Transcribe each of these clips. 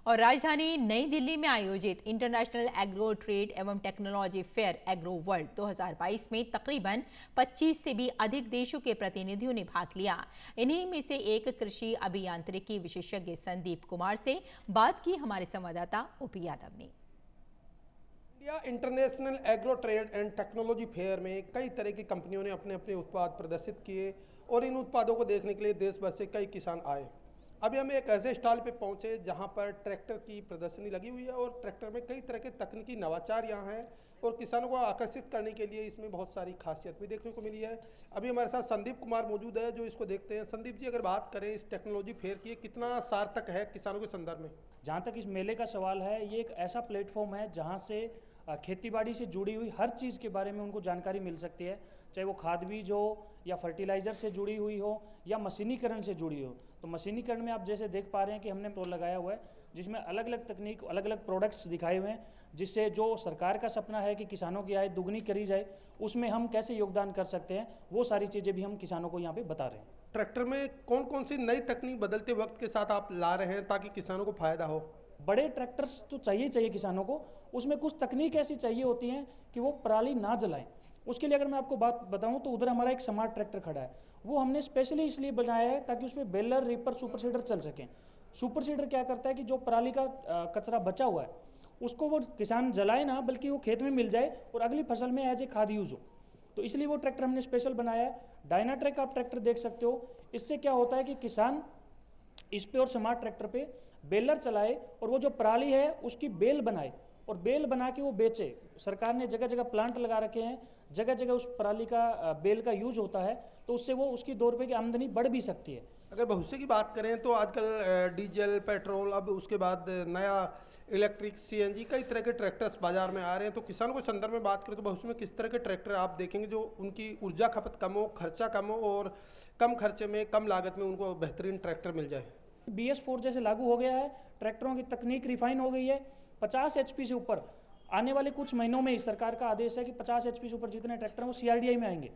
और राजधानी नई दिल्ली में आयोजित इंटरनेशनल एग्रो ट्रेड एवं टेक्नोलॉजी फेयर एग्रो वर्ल्ड 2022 में तकरीबन 25 से भी अधिक देशों के प्रतिनिधियों ने भाग लिया। इन्हीं में से एक कृषि अभियांत्रिकी विशेषज्ञ संदीप कुमार से बात की हमारे संवाददाता ओपी यादव ने। India international agro trade and technology fair में कई तरह की कंपनियों ने अपने अपने उत्पाद प्रदर्शित किए और इन उत्पादों को देखने के लिए देश भर से कई किसान आए। अभी हम एक ऐसे स्टॉल पे पहुंचे जहां पर ट्रैक्टर की प्रदर्शनी लगी हुई है और ट्रैक्टर में कई तरह के तकनीकी नवाचार यहाँ हैं और किसानों को आकर्षित करने के लिए इसमें बहुत सारी खासियत भी देखने को मिली है। अभी हमारे साथ संदीप कुमार मौजूद है जो इसको देखते हैं। संदीप जी, अगर बात करें इस टेक्नोलॉजी फेयर की, कितना सार्थक है किसानों के संदर्भ में? जहाँ तक इस मेले का सवाल है, ये एक ऐसा प्लेटफॉर्म है जहाँ से खेतीबाड़ी से जुड़ी हुई हर चीज़ के बारे में उनको जानकारी मिल सकती है, चाहे वो खाद बीज हो या फर्टिलाइज़र से जुड़ी हुई हो या मशीनीकरण से जुड़ी हो। तो मशीनीकरण में आप जैसे देख पा रहे हैं कि हमने प्रो लगाया हुआ है जिसमें अलग अलग तकनीक, अलग अलग प्रोडक्ट्स दिखाए हुए हैं, जिससे जो सरकार का सपना है कि किसानों की आय दुगनी करी जाए, उसमें हम कैसे योगदान कर सकते हैं, वो सारी चीज़ें भी हम किसानों को यहाँ पे बता रहे हैं। ट्रैक्टर में कौन कौन सी नई तकनीक बदलते वक्त के साथ आप ला रहे हैं ताकि किसानों को फायदा हो? बड़े ट्रैक्टर्स तो चाहिए किसानों को, उसमें कुछ तकनीक ऐसी चाहिए होती हैं कि वो पराली ना जलाएं। उसके लिए अगर मैं आपको बात बताऊं तो उधर हमारा एक स्मार्ट ट्रैक्टर खड़ा है, वो हमने स्पेशली इसलिए बनाया है ताकि उसमें बेलर, रीपर, सुपर सीडर चल सकें। सुपर सीडर क्या करता है कि जो पराली का कचरा बचा हुआ है उसको वो किसान जलाए ना, बल्कि वो खेत में मिल जाए और अगली फसल में एज ए खाद यूज़ हो। तो इसलिए वो ट्रैक्टर हमने स्पेशल बनाया है। डायनाट्रैक आप ट्रैक्टर देख सकते हो। इससे क्या होता है कि किसान इस पे और स्मार्ट ट्रैक्टर पे बेलर चलाए और वो जो पराली है उसकी बेल बनाए और बेल बना के वो बेचे। सरकार ने जगह जगह प्लांट लगा रखे हैं, जगह जगह उस पराली का बेल का यूज होता है, तो उससे वो उसकी 2 रुपये की आमदनी बढ़ भी सकती है। अगर भविष्य की बात करें तो आजकल डीजल, पेट्रोल, अब उसके बाद नया इलेक्ट्रिक, सीएनजी, कई तरह के ट्रैक्टर्स बाजार में आ रहे हैं। तो किसानों के संदर्भ में बात करें तो भविष्य में किस तरह के ट्रैक्टर आप देखेंगे जो उनकी ऊर्जा खपत कम हो, खर्चा कम हो और कम खर्चे में, कम लागत में उनको बेहतरीन ट्रैक्टर मिल जाए? BS4 जैसे लागू हो गया है, ट्रैक्टरों की तकनीक रिफाइन हो गई है। 50 HP से ऊपर आने वाले कुछ महीनों में ही सरकार का आदेश है कि 50 HP से ऊपर जितने ट्रैक्टर हैं वो CRDI में आएंगे,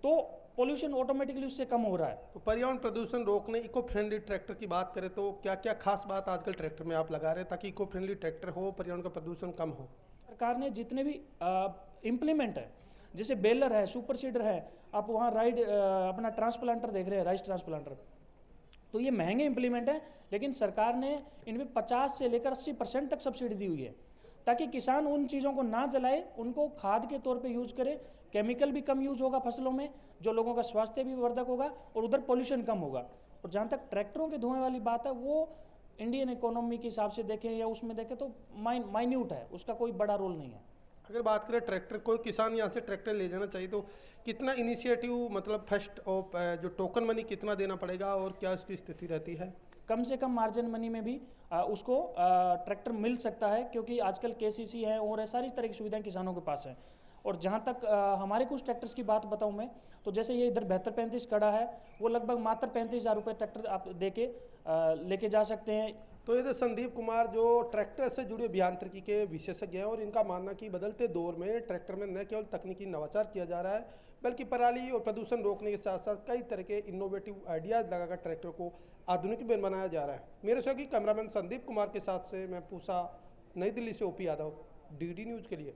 तो पोल्यूशन ऑटोमेटिकली उससे कम हो रहा है। तो पर्यावरण प्रदूषण रोकने इको फ्रेंडली ट्रैक्टर की बात करें तो क्या क्या खास बात आजकल ट्रैक्टर में आप लगा रहे हैं ताकि इको फ्रेंडली ट्रैक्टर हो, पर्यावरण का प्रदूषण कम हो? सरकार ने जितने भी इम्प्लीमेंट है, जैसे बेलर है, सुपर सीडर है, आप वहाँ राइड अपना ट्रांसप्लांटर देख रहे हैं, राइस ट्रांसप्लांटर, तो ये महंगे इम्प्लीमेंट है, लेकिन सरकार ने इनमें 50 से लेकर 80% तक सब्सिडी दी हुई है ताकि किसान उन चीज़ों को ना जलाए, उनको खाद के तौर पे यूज़ करे। केमिकल भी कम यूज होगा फसलों में, जो लोगों का स्वास्थ्य भी वर्धक होगा और उधर पोल्यूशन कम होगा। और जहाँ तक ट्रैक्टरों के धुएं वाली बात है, वो इंडियन इकोनॉमी के हिसाब से देखें या उसमें देखें तो माइन्यूट है, उसका कोई बड़ा रोल नहीं है। अगर बात करें ट्रैक्टर, कोई किसान यहाँ से ट्रैक्टर ले जाना चाहिए तो कितना इनिशिएटिव, मतलब फर्स्ट ऑफ जो टोकन मनी कितना देना पड़ेगा और क्या इसकी स्थिति रहती है? कम से कम मार्जिन मनी में भी उसको ट्रैक्टर मिल सकता है, क्योंकि आजकल KCC है और सारी तरह की सुविधाएं किसानों के पास हैं। और जहाँ तक हमारे कुछ ट्रैक्टर्स की बात बताऊँ मैं, तो जैसे ये इधर 7235 खड़ा है, वो लगभग मात्र 35,000 रुपये ट्रैक्टर आप दे के लेके जा सकते हैं। तो ये तो संदीप कुमार जो ट्रैक्टर से जुड़े अभियांत्रिकी के विशेषज्ञ हैं और इनका मानना कि बदलते दौर में ट्रैक्टर में न केवल तकनीकी नवाचार किया जा रहा है बल्कि पराली और प्रदूषण रोकने के साथ साथ कई तरह के इनोवेटिव आइडियाज लगाकर ट्रैक्टर को आधुनिक में बनाया जा रहा है। मेरे सहयोगी कैमरामैन संदीप कुमार के साथ से मैं पूसा, नई दिल्ली से ओपी यादव, DD न्यूज़ के लिए।